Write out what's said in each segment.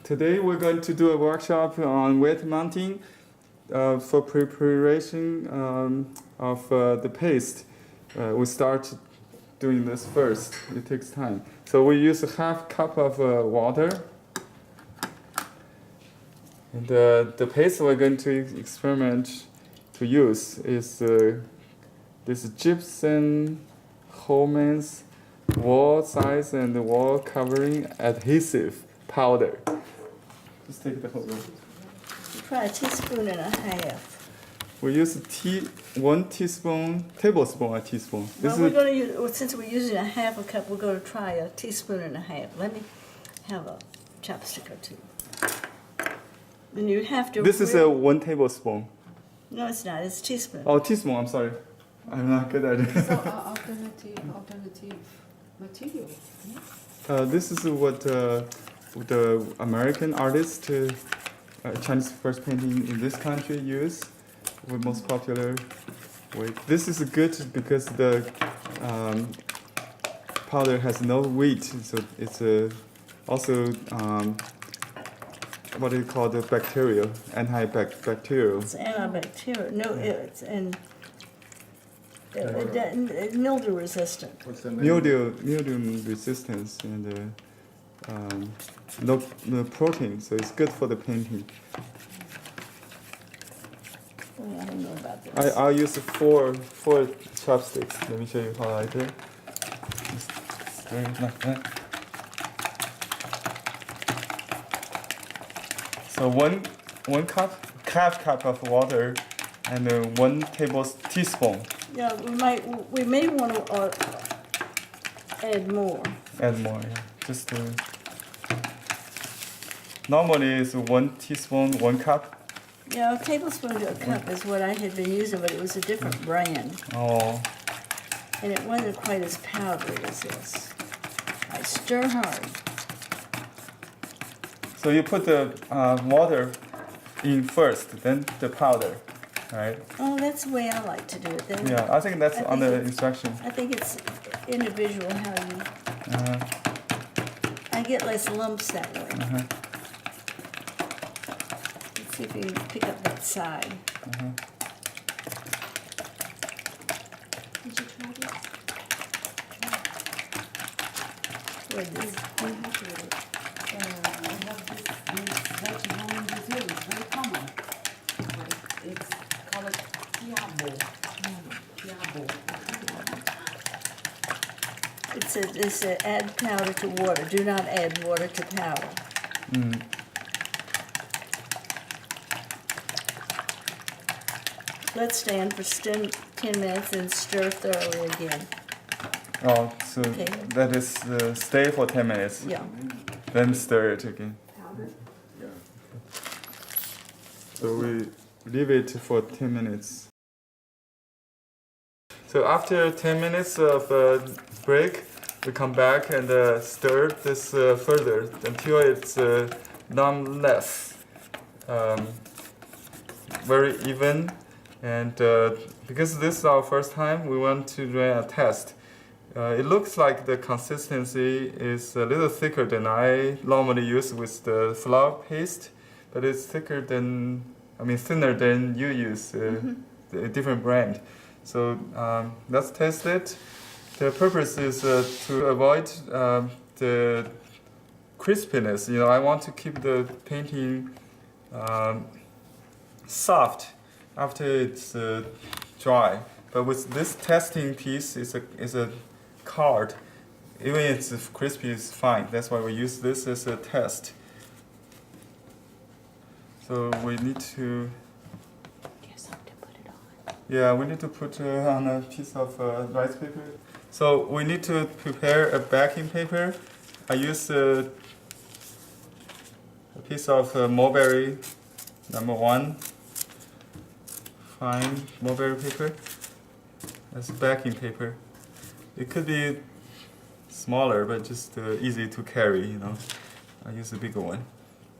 Today we're going to do a workshop on wet mounting for preparation of the paste. We start doing this first. It takes time. So we use a half cup of water. And the paste we're going to experiment to use is this gypsum Holman's wall size and wall covering adhesive powder. Just take the whole room. Try a teaspoon and a half. We use one tablespoon, a teaspoon. Well, we're going to use, since we're using a half a cup, we're going to try a teaspoon and a half. Let me have a chopstick or two. And you have to. This is a 1 tablespoon. No, it's not. It's a teaspoon. Oh, teaspoon. I'm sorry. I'm not good at it. So alternative material. Yeah? This is what the American artist, Chinese first painting in this country use. The most popular way. This is good because the powder has no weight, so it's also what do you call the bacterial, antibacterial. It's antibacterial. No, it's mildew resistant. What's the name? Mildew resistance and no protein, so it's good for the painting. Oh, I don't know about this. I'll use four chopsticks. Let me show you how I do it. Just stir it like that. So one half cup of water and 1 teaspoon. Yeah, we may want to add more. Add more, yeah. Just normally it's 1 teaspoon, 1 cup. Yeah, a tablespoon to a cup is what I had been using, but it was a different brand. Oh, And it wasn't quite as powdery as this. I stir hard. so you put the water in first, then the powder, right? Oh, that's the way I like to do it. Then Yeah, I think that's I on think the it's- instruction. I think it's individual how you. I get less lumps that way. Let's see if you can pick up that side. Did you try this? With this. We have this vegetable in Brazil. It's very common. It's called quiabo. It's a add powder to water. Do not add water to powder. Let stand for 10 minutes and stir thoroughly again. Oh, so Okay. that is stay for 10 minutes. Yeah. Then stir it again. Powder. Yeah. So we leave it for 10 minutes. So after 10 minutes of break, we come back and stir this further until it's nonetheless very even. And because this is our first time, we want to run a test. It looks like the consistency is a little thicker than I normally use with the flour paste, but it's thinner than you use, a different brand. So let's test it. The purpose is to avoid the crispiness. You know, I want to keep the painting soft after it's dry. But with this testing piece, it's a card. Even if it's crispy, it's fine. That's why we use this as a test. So we need to. Yeah, we need to put on a piece of rice paper. So we need to prepare a backing paper. I use a piece of mulberry #1, fine mulberry paper. That's backing paper. It could be smaller, but just easy to carry, you know. I use a bigger one.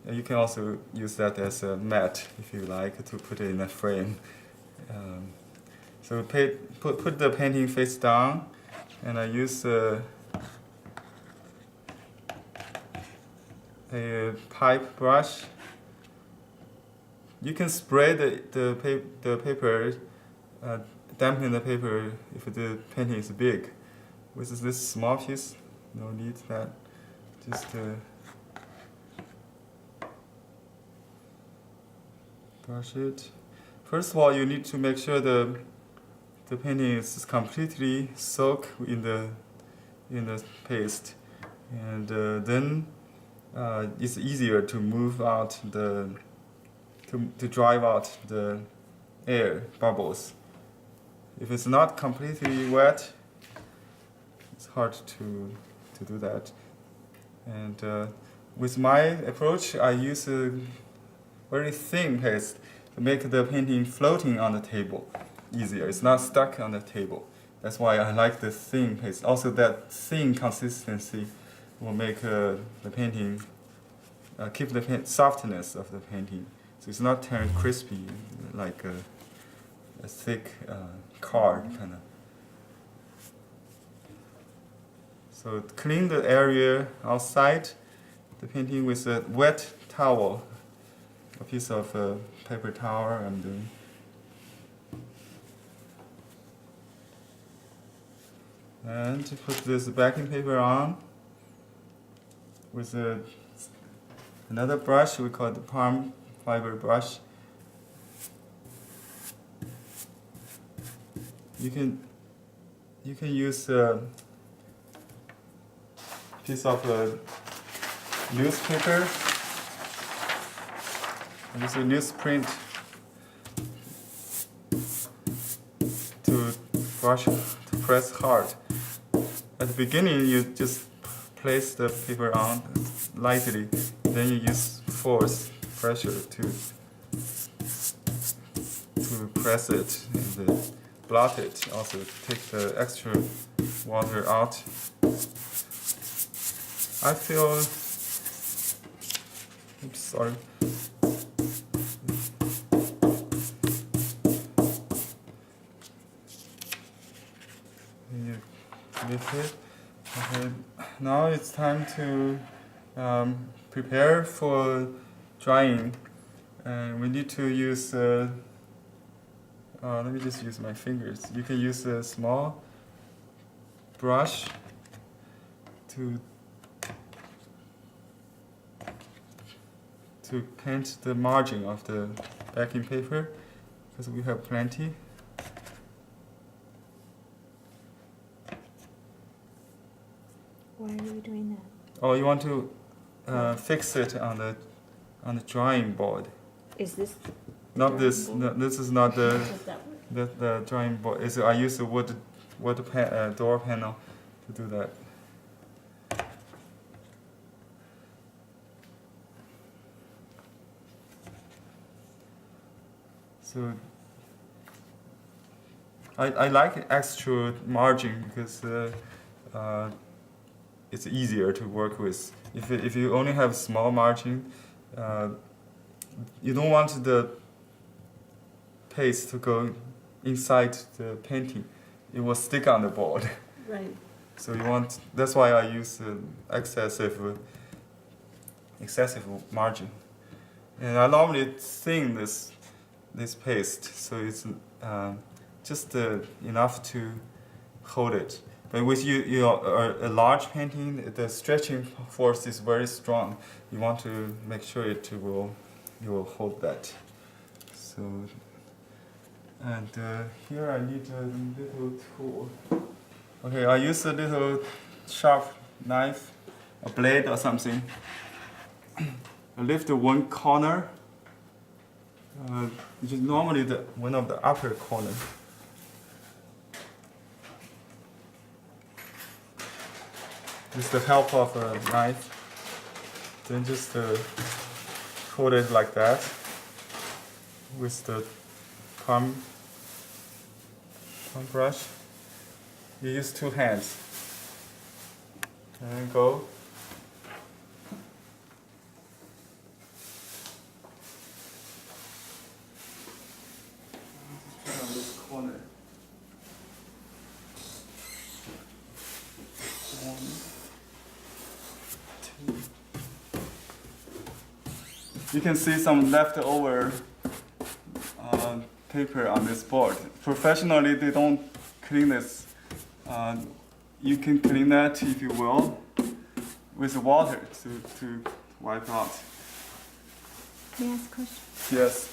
And you can also use that as a mat if you like to put it in a frame. So put the painting face down, and I use a a pipe brush. You can spray the paper, dampen the paper if the painting is big. With this small piece, no need that. Just brush it. First of all, you need to make sure the painting is completely soaked in the paste, and then it's easier to move out to drive out the air bubbles. If it's not completely wet, it's hard to do that. And with my approach, I use a very thin paste to make the painting floating on the table easier. It's not stuck on the table. That's why I like the thin paste. Also, that thin consistency will make the painting keep the softness of the painting. So it's not turned crispy like a thick card kind of. So clean the area outside the painting with a wet towel, a piece of paper towel I'm doing. And to put this backing paper on with another brush, we call it the palm fiber brush. You can use a piece of newspaper. Use a newsprint to press hard. At the beginning, you just place the paper on lightly, then you use force, pressure to press it and blot it. Also take the extra water out. I feel, oops, sorry. You lift it. Okay. Now it's time to prepare for drying, and we need to use. Let me just use my fingers. You can use a small brush to paint the margin of the backing paper, because we have plenty. Why are you doing that? Oh, you want to fix it on the drawing board. Is this Not this. No, this is not the Does that work? the drawing board. I use a wood door panel to do that. So I like extrude margin because it's easier to work with. If you only have small margin, you don't want the paste to go inside the painting. It will stick on the board. Right. So you want. That's why I use excessive margin, and I normally thin this paste so it's just enough to hold it. But with a large painting, the stretching force is very strong. You want to make sure it will hold that. So, and here I need a little tool. Okay, I use a little sharp knife, a blade or something. I lift one corner, which is normally one of the upper corner. With the help of a knife, then just hold it like that with the palm brush. You use two hands and go. On this corner. One, two, you can see some leftover paper on this board. Professionally, they don't clean this. You can clean that, if you will, with water to wipe out. May I ask a question? Yes.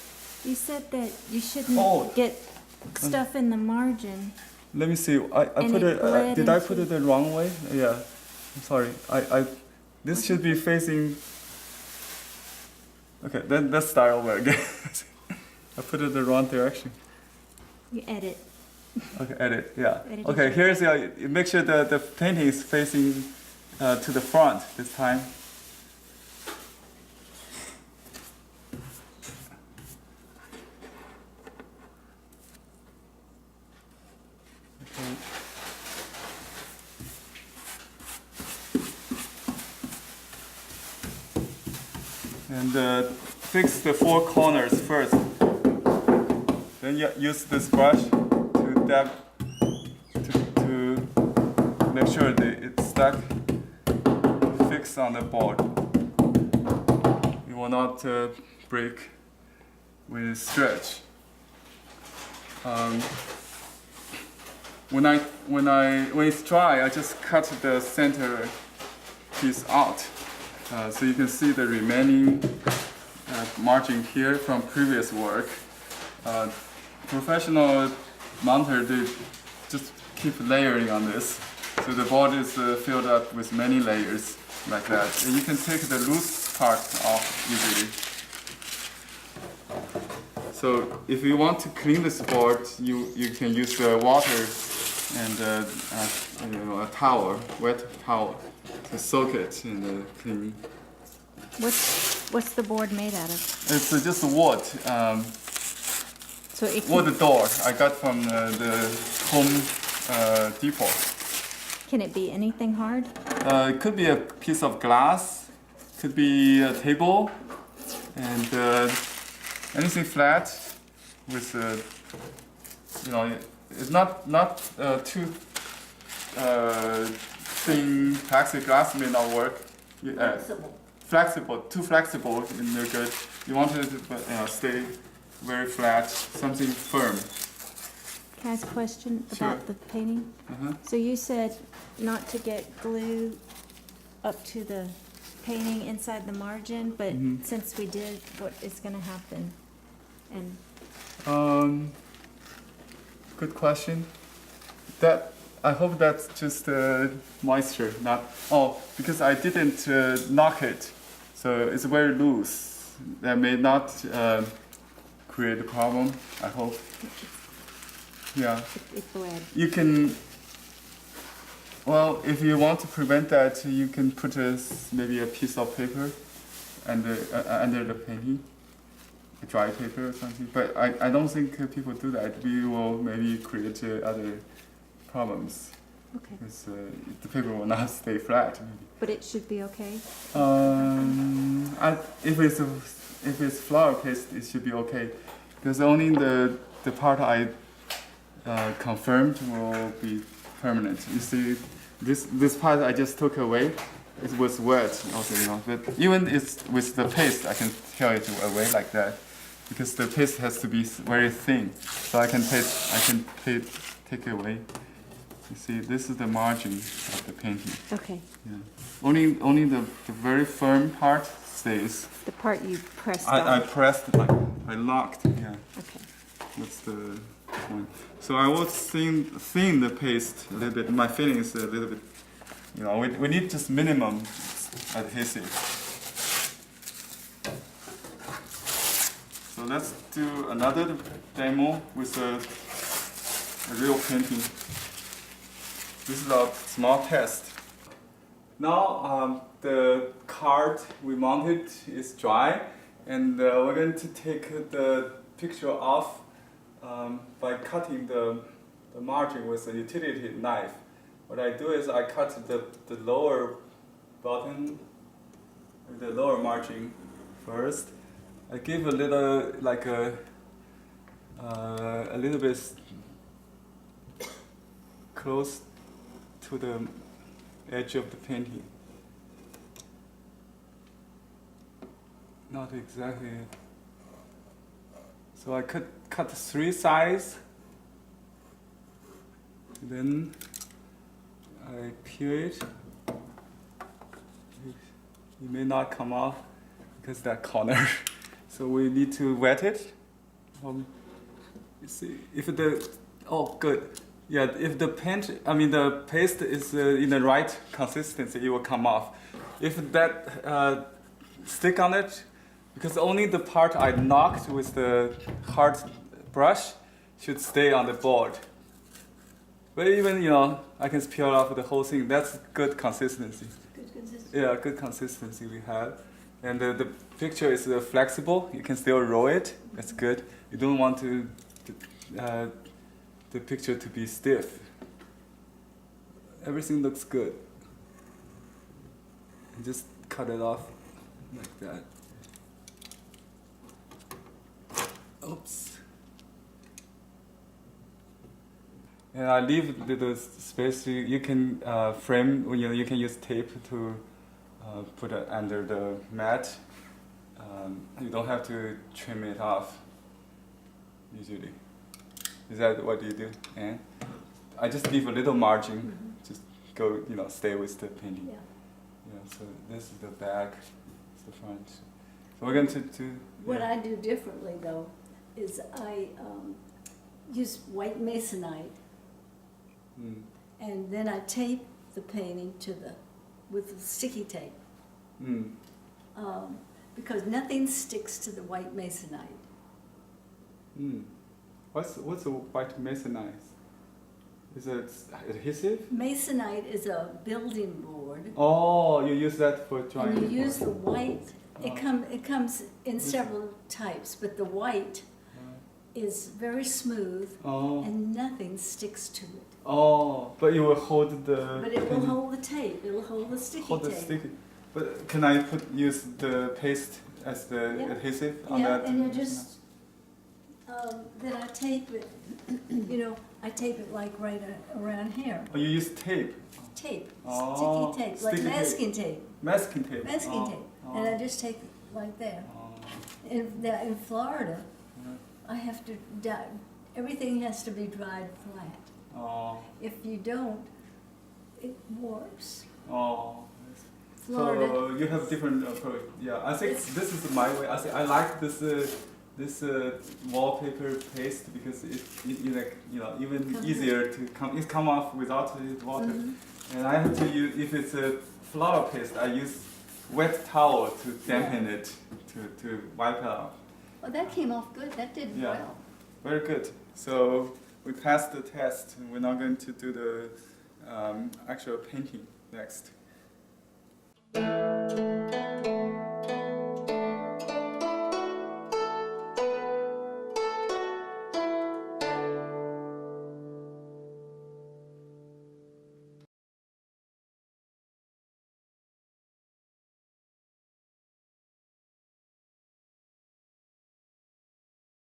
You said that you shouldn't Oh. get stuff in the margin. Let me see. I And put it it. bled Did I into- put it the wrong way? Yeah. I'm sorry. This should be facing. Okay, then let's start over again. I put it the wrong direction. You edit. Okay, edit. Yeah. Edit Okay, it. here's make sure the painting is facing to the front this time. Okay. And fix the four corners first. Then you use this brush to dab to make sure that it's stuck, fixed on the board. It will not break with stretch. When it's dry, I just cut the center piece out, so you can see the remaining margin here from previous work. Professional mounter, they just keep layering on this, so the board is filled up with many layers like that. And you can take the loose part off easily. So if you want to clean this board, you can use water and a towel, wet towel, to soak it in the clean. What's the board made out of? It's just wood. So it Wood can, door I got from the Home Depot. can it be anything hard? It could be a piece of glass, could be a table, and anything flat with it's not too thin plexiglass may not work. Flexible, too flexible and no good. You want it to stay very flat, something firm. Can I ask a question Sure. about the painting? Uh-huh. So you said not to get glue up to the painting inside the margin, but Mhm. since we did, what is going to happen? And Good question. I hope that's just moisture, not because I didn't knock it, so it's very loose. That may not create a problem. I hope. Yeah, it bled. you can. Well, if you want to prevent that, you can put maybe a piece of paper under the painting, a dry paper or something. But I don't think people do that. We will maybe create other problems Okay. because the paper will not stay flat. Maybe. But it should be okay? If it's flour paste, it should be okay. Because only the part I confirmed will be permanent. You see, this part I just took away. It was wet also, But even it's with the paste, I can tear it away like that, because the paste has to be very thin. So I can take it away. You see, this is the margin of the painting. Okay. Yeah. Only the very firm part stays. The part you pressed I on. pressed it, I locked. Yeah. Okay. That's the point. So I will thin the paste a little bit. My feeling is a little bit, we need just minimum adhesive. So let's do another demo with a real painting. This is a small test. Now the card we mounted is dry, and we're going to take the picture off by cutting the margin with a utility knife. What I do is I cut the lower button, the lower margin first. I give a little, like a little bit close to the edge of the painting. not exactly. So I could cut 3 sides. Then I peel it. It may not come off because that corner. So we need to wet it. You see if the good. Yeah, if the the paste is in the right consistency, it will come off. If that stick on it, because only the part I knocked with the hard brush should stay on the board. But even, I can peel off the whole thing. That's good consistency. Good consistency. Yeah, good consistency we have. And the picture is flexible. You can still roll it. That's good. You don't want the picture to be stiff. Everything looks good. And just cut it off like that. Oops. And I leave the space. You can frame. You can use tape to put it under the mat. You don't have to trim it off. Usually, is that what you do? And I just leave a little margin. Just go. Stay with the painting. Yeah. Yeah. So this is the back. It's the front. So we're going to. What I do differently though is I use white masonite. And then I tape the painting with sticky tape. Because nothing sticks to the white masonite. What's a white masonite? Is it adhesive? Masonite is a building board. Oh, you use that for drawing. And you use the white. It comes in several types, but the white is very smooth and nothing sticks to it. Oh, but it will hold the. But it will hold the tape. It will hold the sticky hold the tape. sticky. But can I use the paste as the adhesive on that? Yeah, and you just then I tape it. I tape it like right around here. Oh, you use tape. Tape, Oh, sticky tape, sticky like masking tape. Masking tape. Masking tape, and I just take it like there. In Florida, I have to everything has to be dried flat. If you don't, it warps. Florida. So you have different approach. Yeah, I think this is my way. I like this wallpaper paste because it even easier to come off without the water. And I have to use, if it's a flower paste, I use wet towel to dampen it to wipe it off. Well, that came off good. That did well. Very good. So we passed the test. We're now going to do the actual painting next.